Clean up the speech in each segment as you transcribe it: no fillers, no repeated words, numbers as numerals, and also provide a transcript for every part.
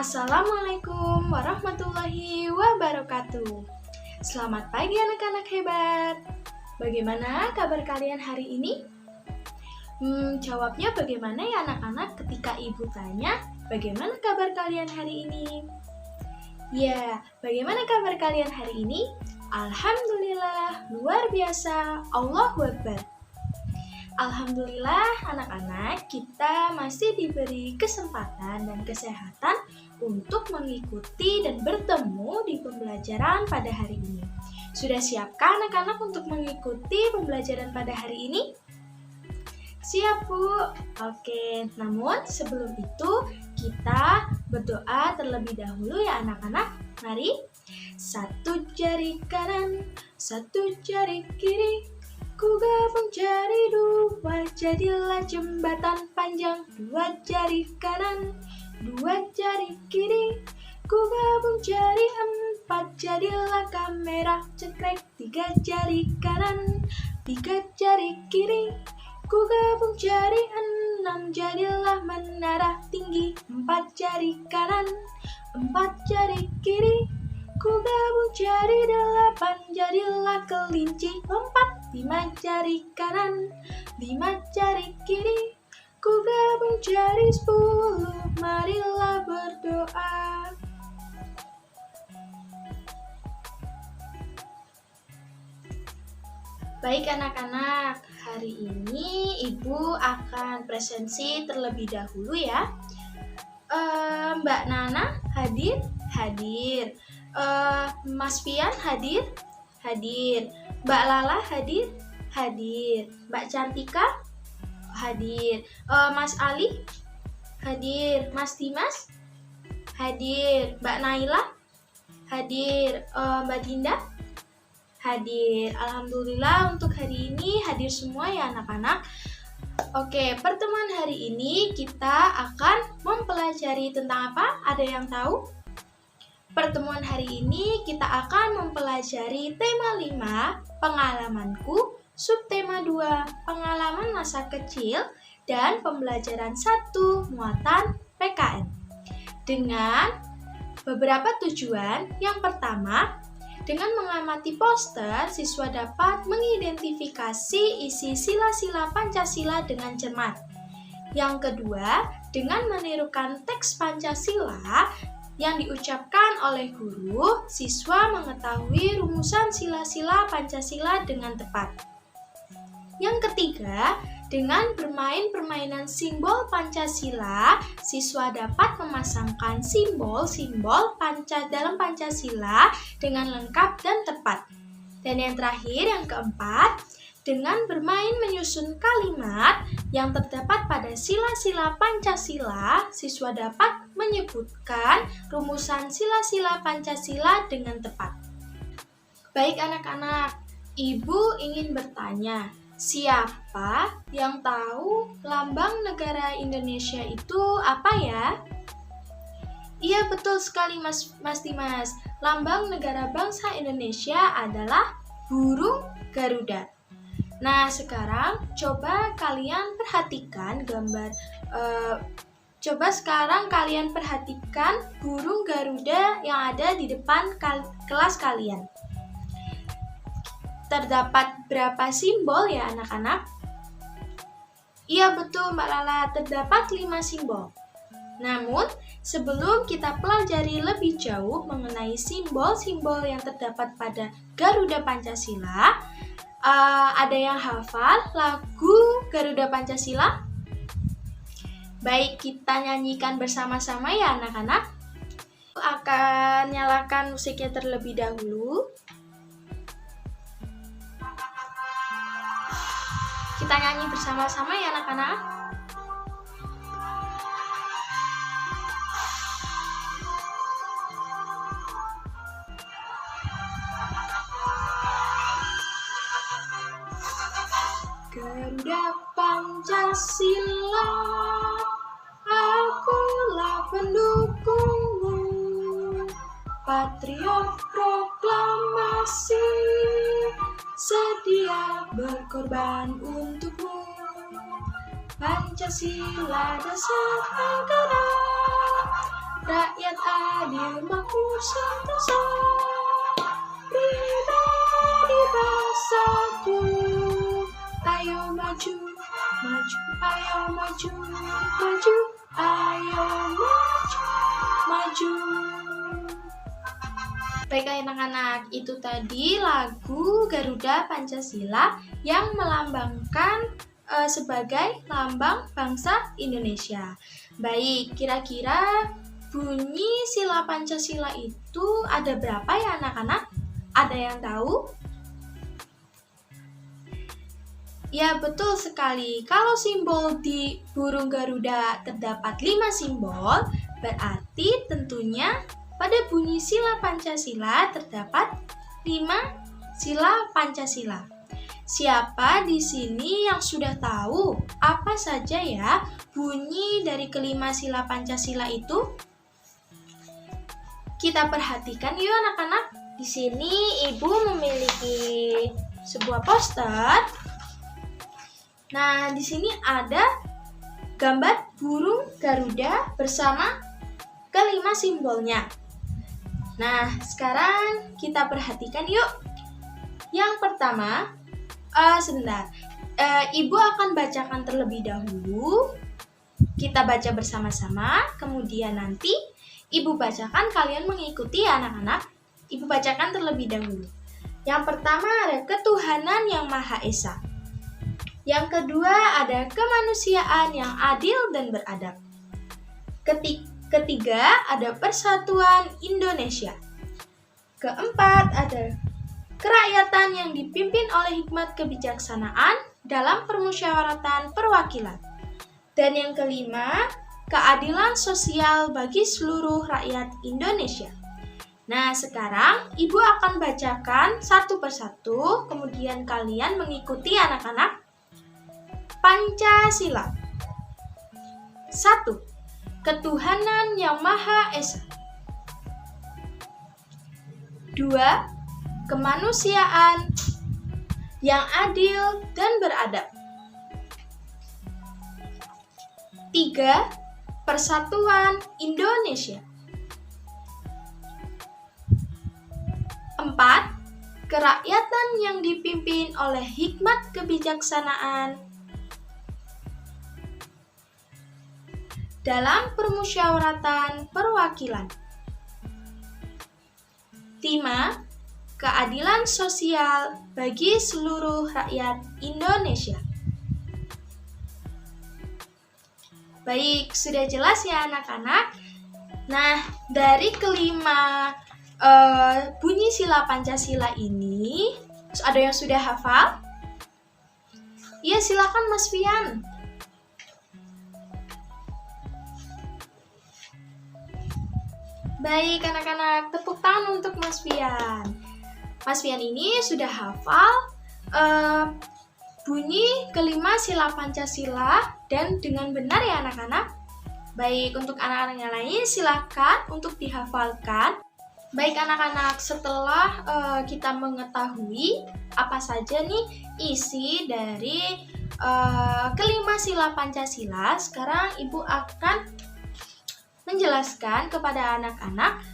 Assalamualaikum warahmatullahi wabarakatuh. Selamat pagi anak-anak hebat. Bagaimana kabar kalian hari ini? Jawabnya bagaimana ya anak-anak ketika ibu tanya, bagaimana kabar kalian hari ini? Ya, bagaimana kabar kalian hari ini? Alhamdulillah, luar biasa, Allahu Akbar. Alhamdulillah anak-anak, kita masih diberi kesempatan dan kesehatan untuk mengikuti dan bertemu di pembelajaran pada hari ini. Sudah siapkah anak-anak untuk mengikuti pembelajaran pada hari ini? Siap, Bu? Oke, namun sebelum itu kita berdoa terlebih dahulu ya anak-anak. Mari, satu jari kanan, satu jari kiri, ku gabung jari dua, jadilah jembatan panjang. Dua jari kanan, dua jari kiri, ku gabung jari empat, jadilah kamera. Cekrek, tiga jari kanan, tiga jari kiri, ku gabung jari enam, jadilah menara tinggi. Empat jari kanan, empat jari kiri, ku gabung jari delapan, jadilah kelinci. Lompat, lima jari kanan, lima jari kiri, ku gabung jari 10, marilah berdoa. Baik anak-anak, hari ini Ibu akan presensi terlebih dahulu ya. Mbak Nana hadir? Hadir. Mas Fian hadir? Hadir. Mbak Lala hadir? Hadir. Mbak Cantika? Hadir. Mas Ali? Hadir. Mas Dimas? Hadir. Mbak Naila? Hadir. Mbak Dinda? Hadir. Alhamdulillah untuk hari ini hadir semua ya anak-anak. Oke, pertemuan hari ini kita akan mempelajari tentang apa? Ada yang tahu? Pertemuan hari ini kita akan mempelajari tema 5, pengalamanku, subtema 2, pengalaman masa kecil, dan pembelajaran 1, muatan PKN. Dengan beberapa tujuan. Yang pertama, dengan mengamati poster, siswa dapat mengidentifikasi isi sila-sila Pancasila dengan cermat. Yang kedua, dengan menirukan teks Pancasila yang diucapkan oleh guru, siswa mengetahui rumusan sila-sila Pancasila dengan tepat. Yang ketiga, dengan bermain permainan simbol Pancasila, siswa dapat memasangkan simbol-simbol dalam Pancasila dengan lengkap dan tepat. Dan yang terakhir, yang keempat, dengan bermain menyusun kalimat yang terdapat pada sila-sila Pancasila, siswa dapat menyebutkan rumusan sila-sila Pancasila dengan tepat. Baik anak-anak, Ibu ingin bertanya, siapa yang tahu lambang negara Indonesia itu apa ya? Iya betul sekali Mas Dimas, lambang negara bangsa Indonesia adalah burung Garuda. Nah, sekarang coba kalian perhatikan burung Garuda yang ada di depan kelas kalian. Terdapat berapa simbol ya anak-anak? Iya betul Mbak Lala, terdapat 5 simbol. Namun, sebelum kita pelajari lebih jauh mengenai simbol-simbol yang terdapat pada Garuda Pancasila, ada yang hafal lagu Garuda Pancasila? Baik, kita nyanyikan bersama-sama ya anak-anak. Aku akan nyalakan musiknya terlebih dahulu. Kita nyanyi bersama-sama ya anak-anak. Garuda Pancasila, akulah pendukungmu, patriot proklamasi, sedia berkorban untukmu. Pancasila dasar negara, rakyat adil makmur sentosa, pribadi bersatu. Ayo maju, maju, ayo maju, maju, ayo maju, maju. Baik anak-anak, itu tadi lagu Garuda Pancasila yang melambangkan sebagai lambang bangsa Indonesia. Baik, kira-kira bunyi sila Pancasila itu ada berapa ya anak-anak? Ada yang tahu? Ya, betul sekali. Kalau simbol di burung Garuda terdapat 5 simbol, berarti tentunya pada bunyi sila Pancasila terdapat 5 sila Pancasila. Siapa di sini yang sudah tahu apa saja ya bunyi dari kelima sila Pancasila itu? Kita perhatikan yuk anak-anak. Di sini Ibu memiliki sebuah poster. Nah, di sini ada gambar burung Garuda bersama kelima simbolnya. Nah, sekarang kita perhatikan yuk. Yang pertama, sebentar. Ibu akan bacakan terlebih dahulu. Kita baca bersama-sama, kemudian nanti Ibu bacakan, kalian mengikuti ya anak-anak. Ibu bacakan terlebih dahulu. Yang pertama ada ketuhanan yang Maha Esa. Yang kedua ada kemanusiaan yang adil dan beradab. Ketiga ada persatuan Indonesia. Keempat ada kerakyatan yang dipimpin oleh hikmat kebijaksanaan dalam permusyawaratan perwakilan. Dan yang kelima, keadilan sosial bagi seluruh rakyat Indonesia. Nah, sekarang Ibu akan bacakan satu persatu, kemudian kalian mengikuti anak-anak. Pancasila. 1. Ketuhanan yang Maha Esa. 2. Kemanusiaan yang adil dan beradab. 3. Persatuan Indonesia. 4. Kerakyatan yang dipimpin oleh hikmat kebijaksanaan dalam permusyawaratan perwakilan. 5. Keadilan sosial bagi seluruh rakyat Indonesia. Baik, sudah jelas ya anak-anak? Nah, dari kelima bunyi sila Pancasila ini, ada yang sudah hafal? Iya, silakan Mas Fian. Baik anak-anak, tepuk tangan untuk Mas Fian. Mas Fian ini sudah hafal bunyi kelima sila Pancasila dan dengan benar ya anak-anak. Baik, untuk anak-anak yang lain silakan untuk dihafalkan. Baik anak-anak, setelah kita mengetahui apa saja nih isi dari kelima sila Pancasila, sekarang Ibu akan menjelaskan kepada anak-anak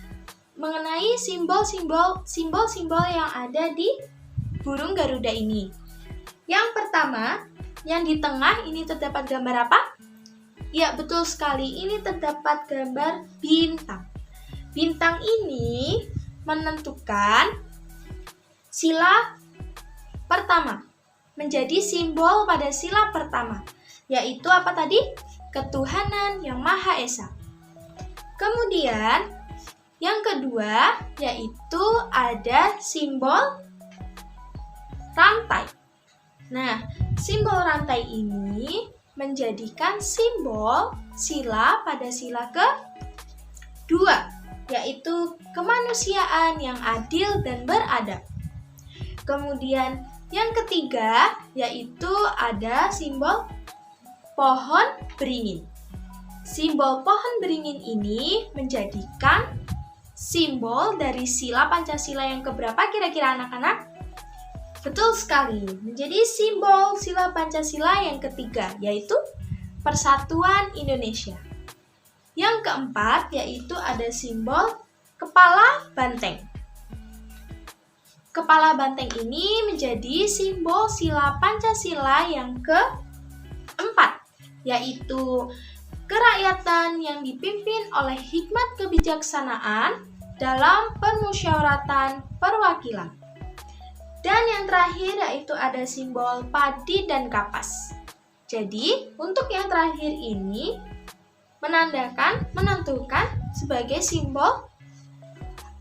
mengenai simbol-simbol yang ada di burung Garuda ini. Yang pertama, yang di tengah ini terdapat gambar apa? Ya, betul sekali. Ini terdapat gambar bintang. Bintang ini menentukan sila pertama, menjadi simbol pada sila pertama, yaitu apa tadi? Ketuhanan yang Maha Esa. Kemudian, yang kedua, yaitu ada simbol rantai. Nah, simbol rantai ini menjadikan simbol sila pada sila kedua, yaitu kemanusiaan yang adil dan beradab. Kemudian, yang ketiga, yaitu ada simbol pohon beringin. Simbol pohon beringin ini menjadikan simbol dari sila Pancasila yang keberapa kira-kira anak-anak? Betul sekali, menjadi simbol sila Pancasila yang ketiga, yaitu Persatuan Indonesia. Yang keempat yaitu ada simbol kepala banteng. Kepala banteng ini menjadi simbol sila Pancasila yang keempat, yaitu kerakyatan yang dipimpin oleh hikmat kebijaksanaan dalam permusyawaratan perwakilan. Dan yang terakhir yaitu ada simbol padi dan kapas. Jadi, untuk yang terakhir ini menentukan sebagai simbol.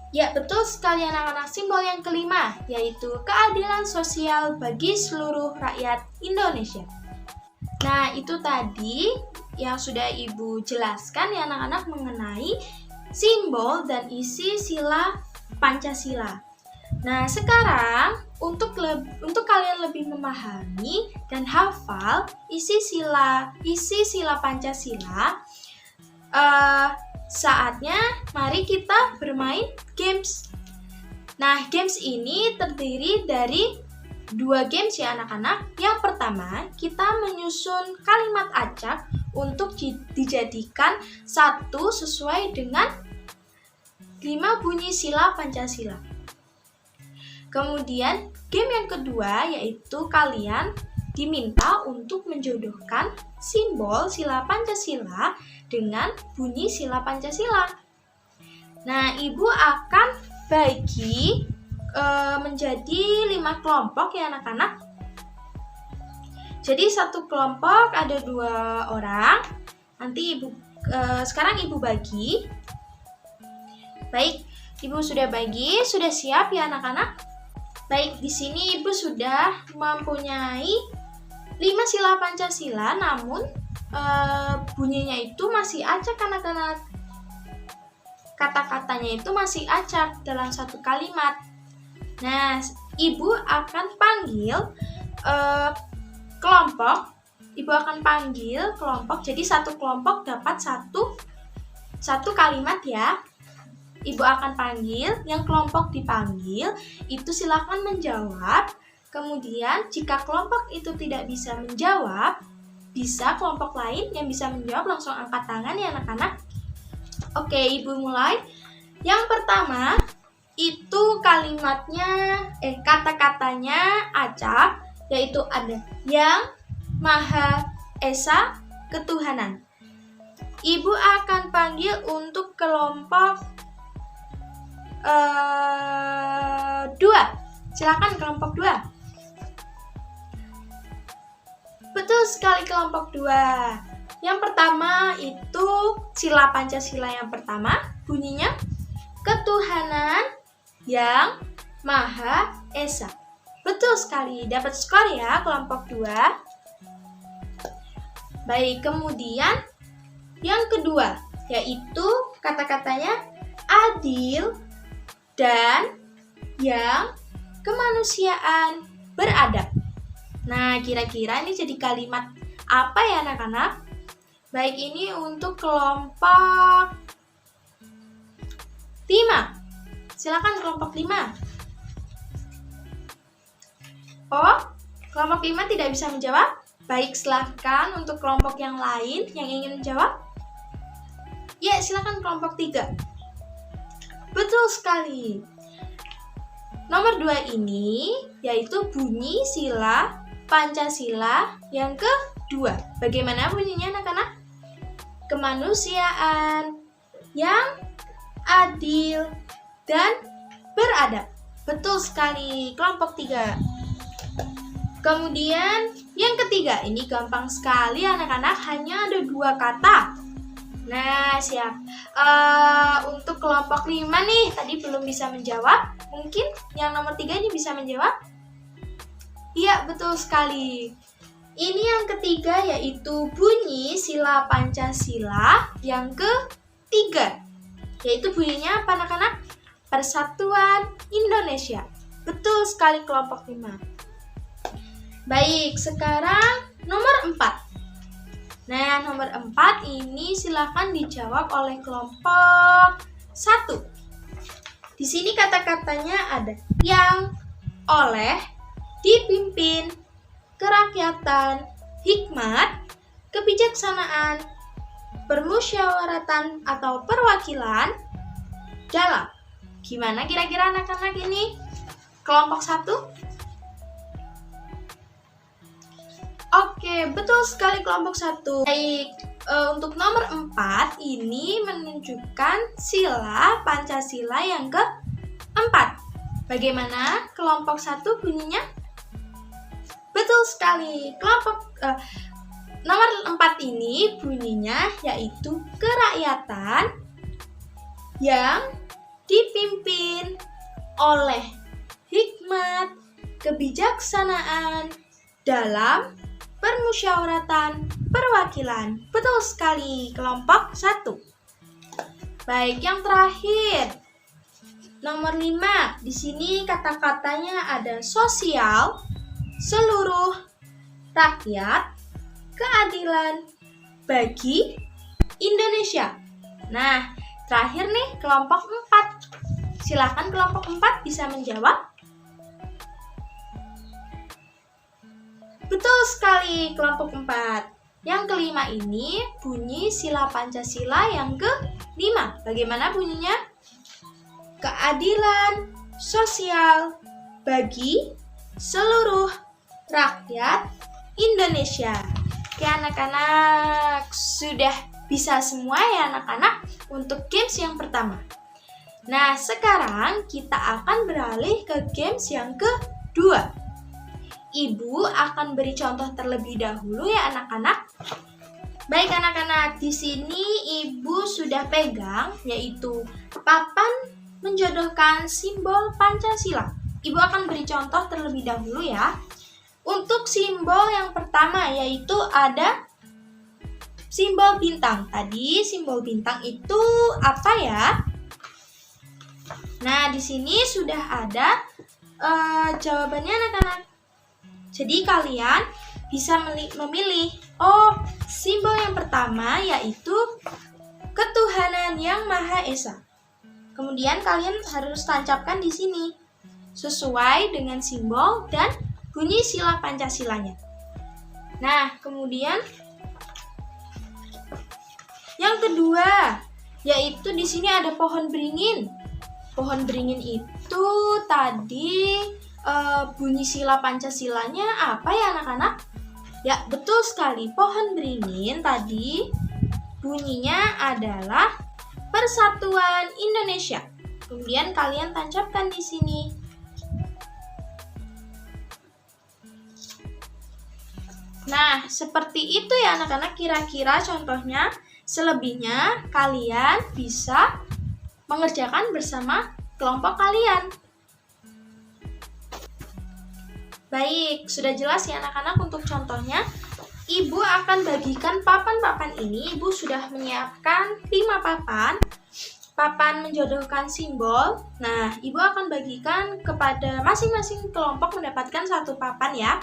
Ya, betul sekali anak-anak, simbol yang kelima yaitu keadilan sosial bagi seluruh rakyat Indonesia. Nah, itu tadi yang sudah Ibu jelaskan ya anak-anak mengenai simbol dan isi sila Pancasila. Nah, sekarang untuk kalian lebih memahami dan hafal isi sila Pancasila, saatnya mari kita bermain games. Nah, games ini terdiri dari 2 games ya anak-anak. Yang pertama, kita menyusun kalimat acak untuk dijadikan satu sesuai dengan 5 bunyi sila Pancasila. Kemudian, game yang kedua yaitu kalian diminta untuk menjodohkan simbol sila Pancasila dengan bunyi sila Pancasila. Nah, Ibu akan bagi menjadi 5 kelompok ya anak-anak. Jadi satu kelompok ada 2 orang. Nanti sekarang Ibu bagi. Baik, Ibu sudah bagi, sudah siap ya anak-anak? Baik, di sini Ibu sudah mempunyai 5 sila Pancasila, namun bunyinya itu masih acak anak-anak. Kata-katanya itu masih acak dalam satu kalimat. Nah, Ibu akan panggil kelompok. Ibu akan panggil kelompok. Jadi satu kelompok dapat satu kalimat ya. Ibu akan panggil, yang kelompok dipanggil itu silakan menjawab. Kemudian jika kelompok itu tidak bisa menjawab, bisa kelompok lain yang bisa menjawab langsung angkat tangan ya anak-anak. Oke, Ibu mulai. Yang pertama itu kata-katanya acak, yaitu ada Yang Maha Esa Ketuhanan. Ibu akan panggil untuk kelompok 2. Silakan kelompok 2. Betul sekali kelompok 2. Yang pertama itu sila Pancasila yang pertama, bunyinya Ketuhanan yang Maha Esa. Betul sekali, dapat skor ya kelompok 2. Baik, kemudian yang kedua yaitu kata-katanya adil dan yang kemanusiaan beradab. Nah, kira-kira ini jadi kalimat apa ya anak-anak? Baik, ini untuk kelompok 5. Silakan kelompok 5. Oh, kelompok 5 tidak bisa menjawab? Baik, silakan untuk kelompok yang lain yang ingin menjawab. Ya, silakan kelompok 3. Betul sekali. Nomor 2 ini yaitu bunyi sila Pancasila yang kedua. Bagaimana bunyinya anak-anak? Kemanusiaan yang adil dan beradab. Betul sekali, kelompok 3. Kemudian yang ketiga, ini gampang sekali anak-anak, hanya ada 2 kata. Nah, siap. Untuk kelompok 5 nih, tadi belum bisa menjawab. Mungkin yang nomor 3 ini bisa menjawab? Iya, betul sekali. Ini yang ketiga yaitu bunyi sila Pancasila yang ketiga. Yaitu bunyinya apa anak-anak? Persatuan Indonesia. Betul sekali kelompok 5. Baik, sekarang nomor 4. Nah, nomor 4 ini silakan dijawab oleh kelompok 1. Di sini kata-katanya ada yang, oleh, dipimpin, kerakyatan, hikmat, kebijaksanaan, permusyawaratan atau perwakilan dalam. Gimana kira-kira anak-anak ini? Kelompok 1? Oke, betul sekali kelompok 1. Baik, untuk nomor 4 ini menunjukkan sila Pancasila yang keempat. Bagaimana kelompok 1 bunyinya? Betul sekali. Kelompok nomor 4 ini bunyinya yaitu kerakyatan yang dipimpin oleh hikmat, kebijaksanaan dalam permusyawaratan perwakilan. Betul sekali, kelompok 1. Baik, yang terakhir. Nomor 5. Di sini kata-katanya ada sosial, seluruh rakyat, keadilan bagi Indonesia. Nah, terakhir nih kelompok 4. Silakan kelompok 4 bisa menjawab. Betul sekali, kelompok 4. Yang kelima ini bunyi sila Pancasila yang ke-5. Bagaimana bunyinya? Keadilan sosial bagi seluruh rakyat Indonesia. Oke anak-anak, sudah bisa semua ya anak-anak untuk games yang pertama. Nah, sekarang kita akan beralih ke games yang kedua. Ibu akan beri contoh terlebih dahulu ya anak-anak. Baik anak-anak, di sini Ibu sudah pegang yaitu papan menjodohkan simbol Pancasila. Ibu akan beri contoh terlebih dahulu ya. Untuk simbol yang pertama yaitu ada simbol bintang. Tadi simbol bintang itu apa ya? Nah, di sini sudah ada jawabannya anak-anak. Jadi kalian bisa memilih. Oh, simbol yang pertama yaitu ketuhanan yang Maha Esa. Kemudian kalian harus tancapkan di sini sesuai dengan simbol dan bunyi sila Pancasilanya. Nah, kemudian yang kedua yaitu di sini ada pohon beringin. Pohon beringin itu tadi bunyi sila Pancasilanya apa ya anak-anak? Ya, betul sekali. Pohon beringin tadi bunyinya adalah Persatuan Indonesia. Kemudian kalian tancapkan di sini. Nah, seperti itu ya anak-anak kira-kira contohnya. Selebihnya kalian bisa mengerjakan bersama kelompok kalian. Baik, sudah jelas ya anak-anak untuk contohnya. Ibu akan bagikan papan-papan ini. Ibu sudah menyiapkan 5 papan. Papan menjodohkan simbol. Nah, Ibu akan bagikan kepada masing-masing kelompok mendapatkan 1 papan ya.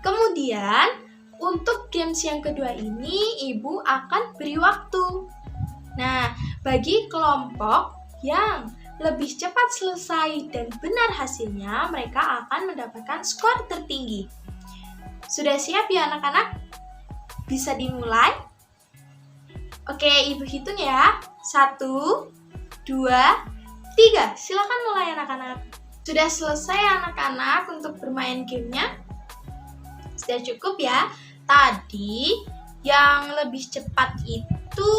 Kemudian, untuk games yang kedua ini, Ibu akan beri waktu. Nah, bagi kelompok yang lebih cepat selesai dan benar hasilnya, mereka akan mendapatkan skor tertinggi. Sudah siap ya anak-anak? Bisa dimulai? Oke, Ibu hitung ya. 1, 2, 3. Silakan mulai anak-anak. Sudah selesai anak-anak untuk bermain gamenya? Sudah cukup ya? Tadi yang lebih cepat itu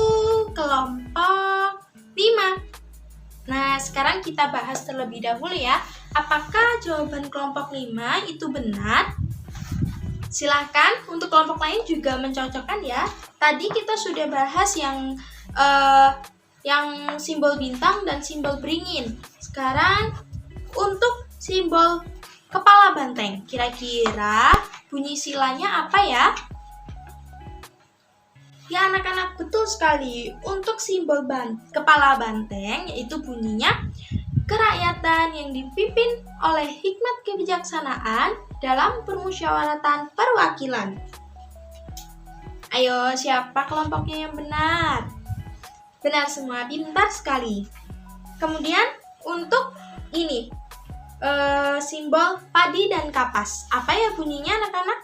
kelompok 5. Nah, sekarang kita bahas terlebih dahulu ya. Apakah jawaban kelompok 5 itu benar? Silahkan untuk kelompok lain juga mencocokkan ya. Tadi kita sudah bahas yang simbol bintang dan simbol beringin. Sekarang untuk simbol kepala banteng. Kira-kira bunyi silanya apa ya? Ya anak-anak, betul sekali. Untuk simbol kepala banteng yaitu bunyinya kerakyatan yang dipimpin oleh hikmat kebijaksanaan dalam permusyawaratan perwakilan. Ayo, siapa kelompoknya yang benar? Benar semua, pintar sekali. Kemudian untuk ini simbol padi dan kapas. Apa ya bunyinya anak-anak?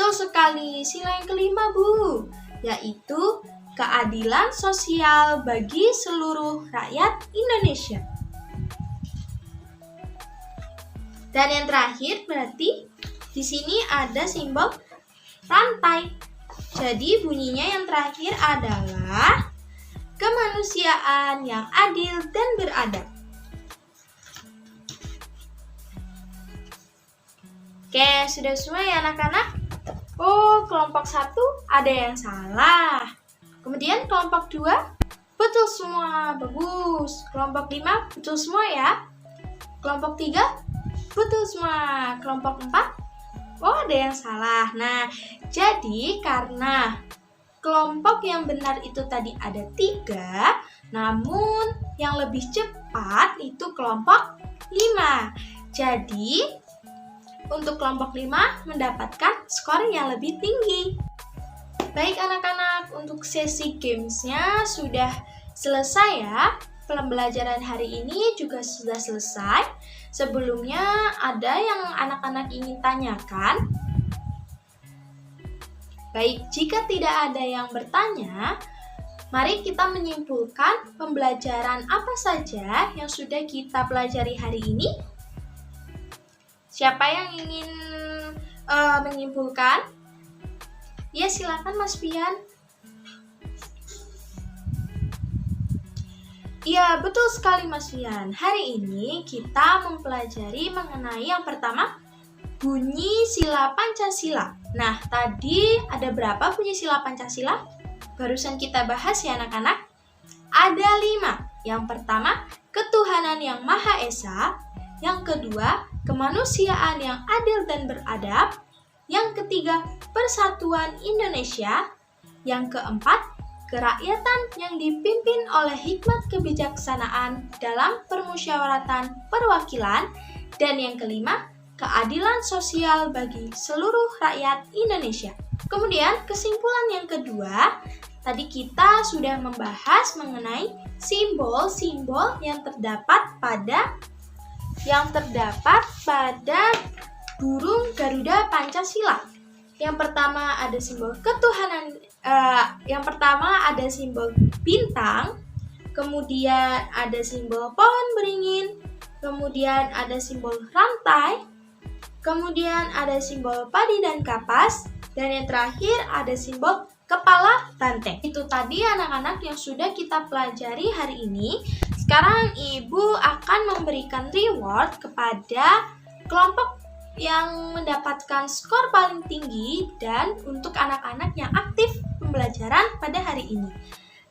Betul sekali, sila yang kelima Bu, yaitu keadilan sosial bagi seluruh rakyat Indonesia. Dan yang terakhir berarti di sini ada simbol rantai. Jadi bunyinya yang terakhir adalah kemanusiaan yang adil dan beradab. Oke, sudah semua ya anak-anak? Oh, kelompok 1 ada yang salah. Kemudian kelompok 2 betul semua, bagus. Kelompok 5 betul semua ya. Kelompok 3 betul semua. Kelompok 4 oh ada yang salah. Nah, jadi karena kelompok yang benar itu tadi ada 3, namun yang lebih cepat itu kelompok 5. Jadi untuk kelompok 5 mendapatkan skor yang lebih tinggi. Baik anak-anak, untuk sesi gamesnya sudah selesai ya. Pembelajaran hari ini juga sudah selesai. Sebelumnya ada yang anak-anak ingin tanyakan? Baik, jika tidak ada yang bertanya, mari kita menyimpulkan pembelajaran apa saja yang sudah kita pelajari hari ini. Siapa yang ingin menyimpulkan? Ya, silakan Mas Pian. Iya, betul sekali Mas Fian. Hari ini kita mempelajari mengenai yang pertama, bunyi sila Pancasila. Nah, tadi ada berapa bunyi sila Pancasila? Barusan kita bahas ya anak-anak. Ada 5. Yang pertama, ketuhanan yang Maha Esa. Yang kedua, kemanusiaan yang adil dan beradab. Yang ketiga, persatuan Indonesia. Yang keempat, kerakyatan yang dipimpin oleh hikmat kebijaksanaan dalam permusyawaratan perwakilan. Dan yang kelima, keadilan sosial bagi seluruh rakyat Indonesia. Kemudian kesimpulan yang kedua, tadi kita sudah membahas mengenai simbol-simbol yang terdapat pada burung Garuda Pancasila. Yang pertama ada simbol ketuhanan. Yang pertama ada simbol bintang, kemudian ada simbol pohon beringin, kemudian ada simbol rantai, kemudian ada simbol padi dan kapas, dan yang terakhir ada simbol kepala banteng. Itu tadi anak-anak yang sudah kita pelajari hari ini. Sekarang Ibu akan memberikan reward kepada kelompok yang mendapatkan skor paling tinggi dan untuk anak-anak yang aktif pembelajaran pada hari ini.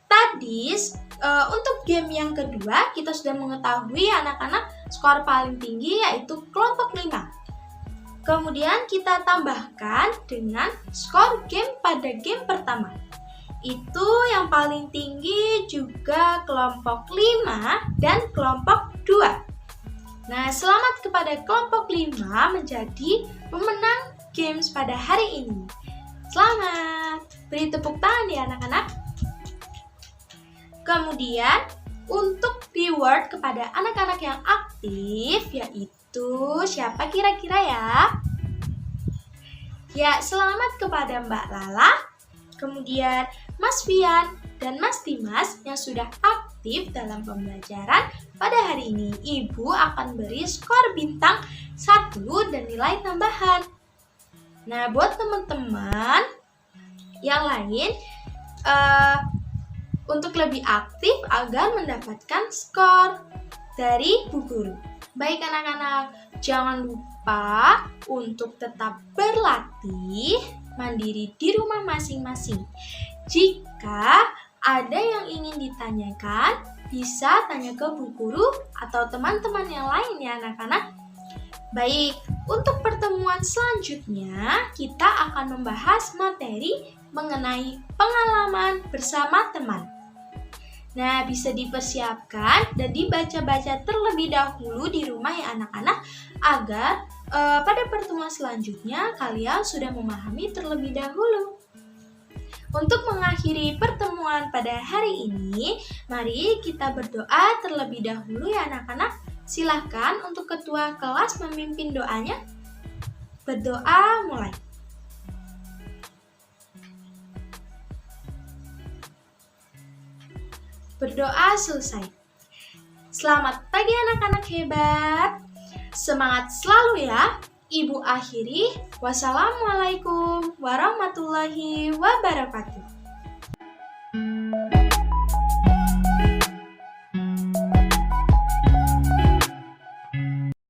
Tadi untuk game yang kedua kita sudah mengetahui anak-anak skor paling tinggi yaitu kelompok 5. Kemudian kita tambahkan dengan skor game pada game pertama. Itu yang paling tinggi juga kelompok 5 dan kelompok 2. Nah, selamat kepada kelompok 5 menjadi pemenang games pada hari ini. Selamat! Beri tepuk tangan ya anak-anak. Kemudian, untuk reward kepada anak-anak yang aktif, yaitu siapa kira-kira ya? Ya, selamat kepada Mbak Lala, kemudian Mas Fian, dan Mas Dimas yang sudah aktif dalam pembelajaran pada hari ini. Ibu akan beri skor bintang 1 dan nilai tambahan. Nah, buat teman-teman yang lain untuk lebih aktif agar mendapatkan skor dari Bu Guru. Baik anak-anak, jangan lupa untuk tetap berlatih mandiri di rumah masing-masing. Jika ada yang ingin ditanyakan, bisa tanya ke Bu Guru atau teman-teman yang lain ya anak-anak. Baik, untuk pertemuan selanjutnya kita akan membahas materi mengenai pengalaman bersama teman. Nah, bisa dipersiapkan dan dibaca-baca terlebih dahulu di rumah ya anak-anak agar pada pertemuan selanjutnya kalian sudah memahami terlebih dahulu. Untuk mengakhiri pertemuan pada hari ini, mari kita berdoa terlebih dahulu ya anak-anak. Silahkan untuk ketua kelas memimpin doanya. Berdoa mulai. Berdoa selesai. Selamat pagi anak-anak hebat. Semangat selalu ya. Ibu akhiri. Wassalamualaikum warahmatullahi wabarakatuh.